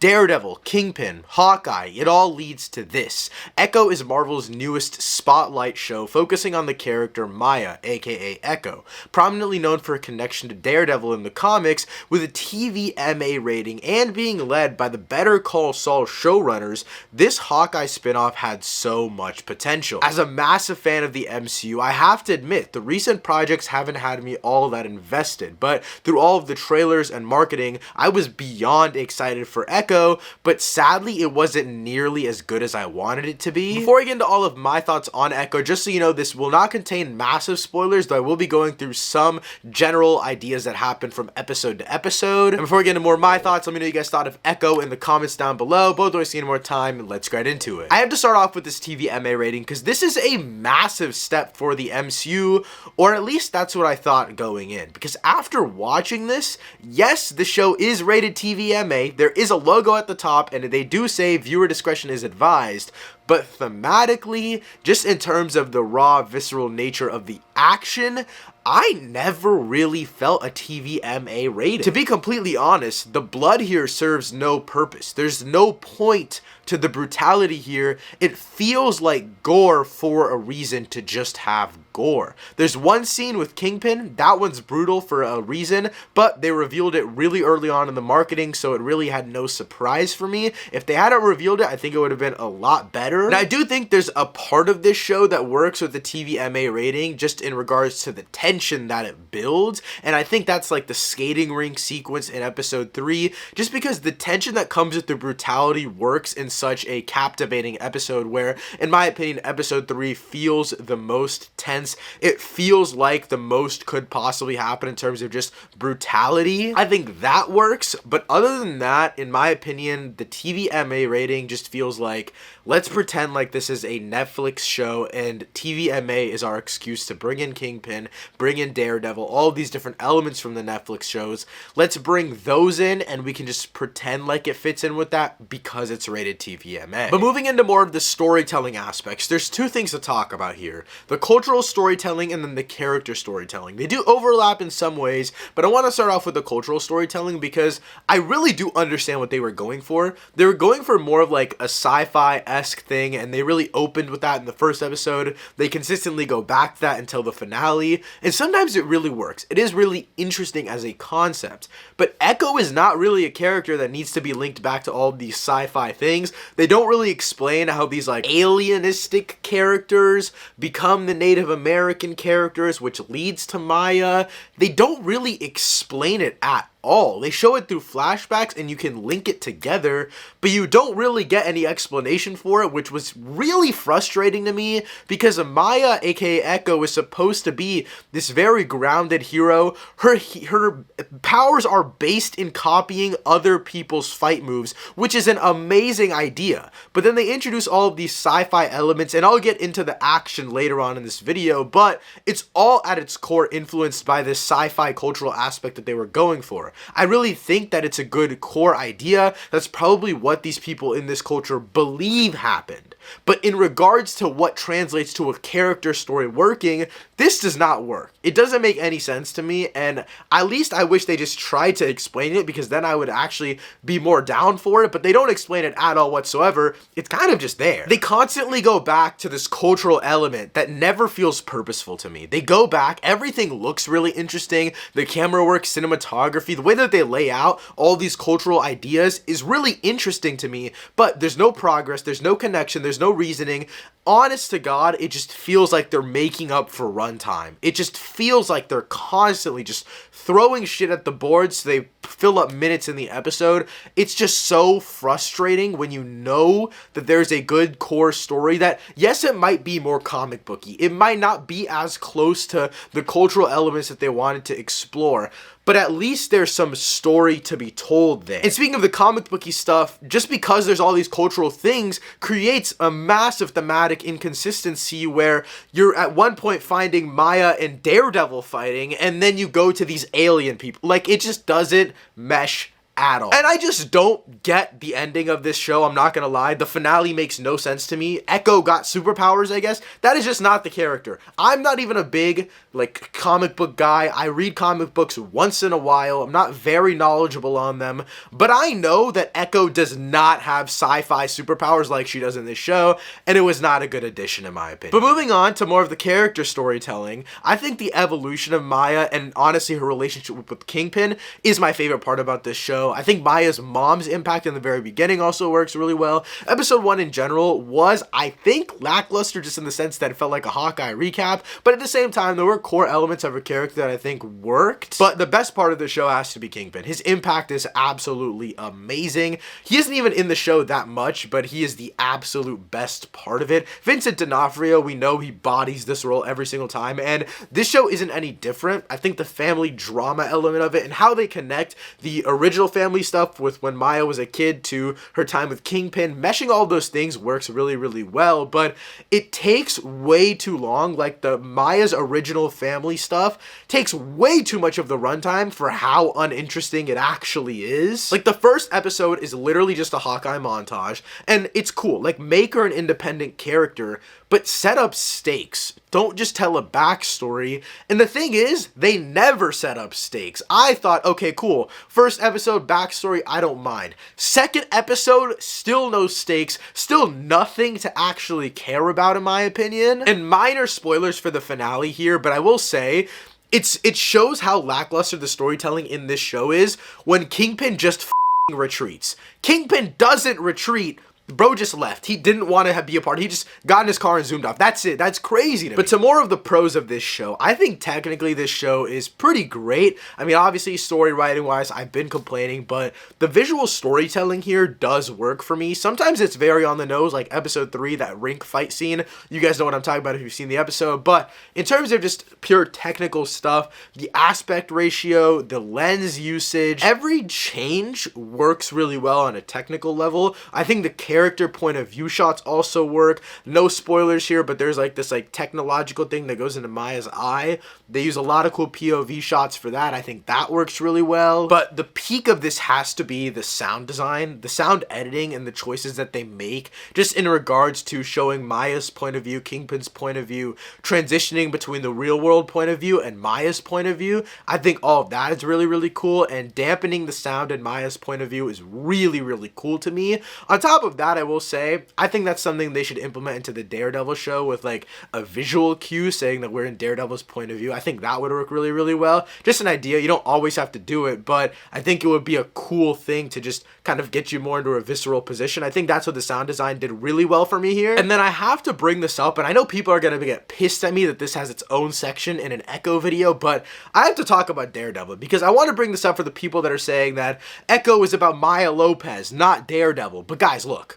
Daredevil, Kingpin, Hawkeye, it all leads to this. Echo is Marvel's newest spotlight show focusing on the character Maya, aka Echo, prominently known for a connection to Daredevil in the comics with a TVMA rating and being led by the Better Call Saul showrunners. This Hawkeye spinoff had so much potential. As a massive fan of the MCU, I have to admit the recent projects haven't had me all that invested, but through all of the trailers and marketing, I was beyond excited for Echo, but sadly it wasn't nearly as good as I wanted it to be. Before I get into all of my thoughts on Echo, just so you know, this will not contain massive spoilers, though I will be going through some general ideas that happen from episode to episode. And before we get into more of my thoughts, let me know what you guys thought of Echo in the comments down below. Both wasting any more time, and let's get into it. I have to start off with this TVMA rating because this is a massive step for the MCU, or at least that's what I thought going in. Because after watching this, yes, the show is rated TVMA, there is a logo at the top, and they do say viewer discretion is advised, but thematically, just in terms of the raw, visceral nature of the action, I never really felt a TVMA rating. To be completely honest, the blood here serves no purpose. There's no point to the brutality here. It feels like gore for a reason to just have gore. There's one scene with Kingpin, that one's brutal for a reason, but they revealed it really early on in the marketing, so it really had no surprise for me. If they hadn't revealed it, I think it would have been a lot better. And I do think there's a part of this show that works with the TVMA rating, just in regards to the tension that it builds, and I think that's like the skating rink sequence in episode 3, just because the tension that comes with the brutality works in such a captivating episode where, in my opinion, episode 3 feels the most tense. It feels like the most could possibly happen in terms of just brutality. I think that works, but other than that, in my opinion, the TVMA rating just feels like, let's pretend like this is a Netflix show and TVMA is our excuse to bring in Kingpin, bring in Daredevil, all of these different elements from the Netflix shows. Let's bring those in and we can just pretend like it fits in with that because it's rated TVMA. But moving into more of the storytelling aspects, there's two things to talk about here. The cultural storytelling and then the character storytelling. They do overlap in some ways, but I want to start off with the cultural storytelling because I really do understand what they were going for. They were going for more of like a sci-fi-esque thing, and they really opened with that in the first episode. They consistently go back to that until the finale, and sometimes it really works. It is really interesting as a concept, but Echo is not really a character that needs to be linked back to all of these sci-fi things. They don't really explain how these like alienistic characters become the Native American characters, which leads to Maya. They don't really explain it at all. They show it through flashbacks and you can link it together, but you don't really get any explanation for it, which was really frustrating to me because Maya, aka Echo, is supposed to be this very grounded hero. Her powers are based in copying other people's fight moves, which is an amazing idea. But then they introduce all of these sci-fi elements, and I'll get into the action later on in this video, but it's all at its core influenced by this sci-fi cultural aspect that they were going for. I really think that it's a good core idea. That's probably what these people in this culture believe happened. But in regards to what translates to a character story working, this does not work. It doesn't make any sense to me, and at least I wish they just tried to explain it, because then I would actually be more down for it, but they don't explain it at all whatsoever. It's kind of just there. They constantly go back to this cultural element that never feels purposeful to me. They go back, everything looks really interesting, the camera work, cinematography, the way that they lay out all these cultural ideas is really interesting to me, but there's no progress, there's no connection, there's no reasoning. Honest to God, it just feels like they're making up for runtime. It just feels like they're constantly just throwing shit at the board so they fill up minutes in the episode. It's just so frustrating when you know that there's a good core story that, yes, it might be more comic booky. It might not be as close to the cultural elements that they wanted to explore, but at least there's some story to be told there. And speaking of the comic booky stuff, just because there's all these cultural things creates a massive thematic inconsistency where you're at one point finding Maya and Daredevil fighting, and then you go to these alien people. Like, it just doesn't mesh at all. And I just don't get the ending of this show, I'm not gonna lie. The finale makes no sense to me. Echo got superpowers, I guess. That is just not the character. I'm not even a big, like, comic book guy. I read comic books once in a while. I'm not very knowledgeable on them, but I know that Echo does not have sci-fi superpowers like she does in this show, and it was not a good addition in my opinion. But moving on to more of the character storytelling, I think the evolution of Maya and honestly her relationship with Kingpin is my favorite part about this show. I think Maya's mom's impact in the very beginning also works really well. Episode 1 in general was, I think, lackluster just in the sense that it felt like a Hawkeye recap, but at the same time, there were core elements of her character that I think worked. But the best part of the show has to be Kingpin. His impact is absolutely amazing. He isn't even in the show that much, but he is the absolute best part of it. Vincent D'Onofrio, we know he bodies this role every single time, and this show isn't any different. I think the family drama element of it and how they connect the original family stuff with when Maya was a kid to her time with Kingpin, meshing all those things works really, really well, but it takes way too long. Like, the Maya's original family stuff takes way too much of the runtime for how uninteresting it actually is. Like, the first episode is literally just a Hawkeye montage, and it's cool. Like, make her an independent character, but set up stakes. Don't just tell a backstory. And the thing is, they never set up stakes. I thought, okay, cool. First episode, backstory, I don't mind. Second episode, still no stakes, still nothing to actually care about in my opinion. And minor spoilers for the finale here, but I will say, it shows how lackluster the storytelling in this show is when Kingpin just retreats. Kingpin doesn't retreat. Bro just left. He didn't want to be a part. He just got in his car and zoomed off. That's it. That's crazy to me. But to more of the pros of this show, I think technically this show is pretty great. I mean, obviously story writing wise, I've been complaining, but the visual storytelling here does work for me. Sometimes it's very on the nose, like episode 3, that rink fight scene. You guys know what I'm talking about if you've seen the episode. But in terms of just pure technical stuff, the aspect ratio, the lens usage, every change works really well on a technical level. I think the character point of view shots also work. No spoilers here, but there's like this like technological thing that goes into Maya's eye. They use a lot of cool POV shots for that. I think that works really well. But the peak of this has to be the sound design, the sound editing, and the choices that they make just in regards to showing Maya's point of view, Kingpin's point of view, transitioning between the real world point of view and Maya's point of view. I think all of that is really, really cool, and dampening the sound in Maya's point of view is really, really cool to me. On top of that, I will say, I think that's something they should implement into the Daredevil show with like a visual cue saying that we're in Daredevil's point of view. I think that would work really, really well. Just an idea. You don't always have to do it, but I think it would be a cool thing to just kind of get you more into a visceral position. I think that's what the sound design did really well for me here. And then I have to bring this up, and I know people are going to get pissed at me that this has its own section in an Echo video, but I have to talk about Daredevil because I want to bring this up for the people that are saying that Echo is about Maya Lopez, not Daredevil. But guys, look.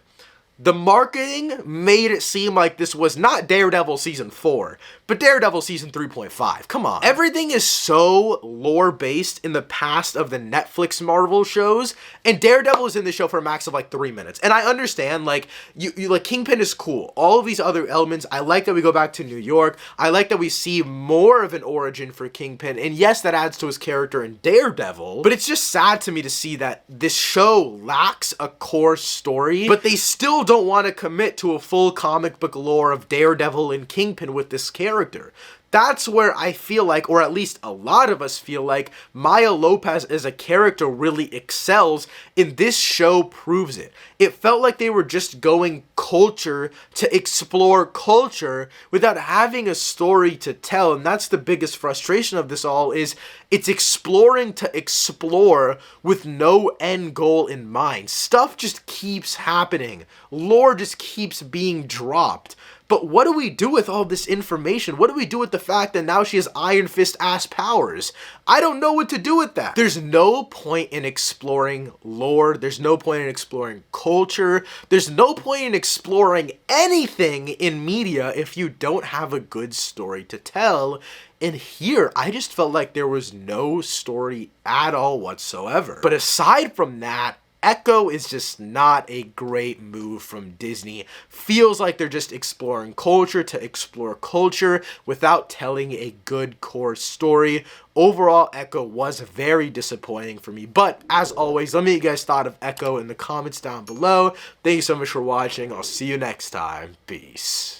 The marketing made it seem like this was not Daredevil Season 4, but Daredevil Season 3.5. Come on. Everything is so lore-based in the past of the Netflix Marvel shows, and Daredevil is in the show for a max of like 3 minutes. And I understand, like, you like, Kingpin is cool. All of these other elements, I like that we go back to New York. I like that we see more of an origin for Kingpin, and yes, that adds to his character in Daredevil, but it's just sad to me to see that this show lacks a core story, but they still don't want to commit to a full comic book lore of Daredevil and Kingpin with this character. That's where I feel like, or at least a lot of us feel like, Maya Lopez as a character really excels, and this show proves it. It felt like they were just going culture to explore culture without having a story to tell, and that's the biggest frustration of this all, is it's exploring to explore with no end goal in mind. Stuff just keeps happening. Lore just keeps being dropped. But what do we do with all this information? What do we do with the fact that now she has Iron Fist ass powers? I don't know what to do with that. There's no point in exploring lore. There's no point in exploring culture. There's no point in exploring anything in media if you don't have a good story to tell. And here, I just felt like there was no story at all whatsoever. But aside from that, Echo is just not a great move from Disney. Feels like they're just exploring culture to explore culture without telling a good core story. Overall, Echo was very disappointing for me. But as always, let me know what you guys thought of Echo in the comments down below. Thank you so much for watching. I'll see you next time. Peace.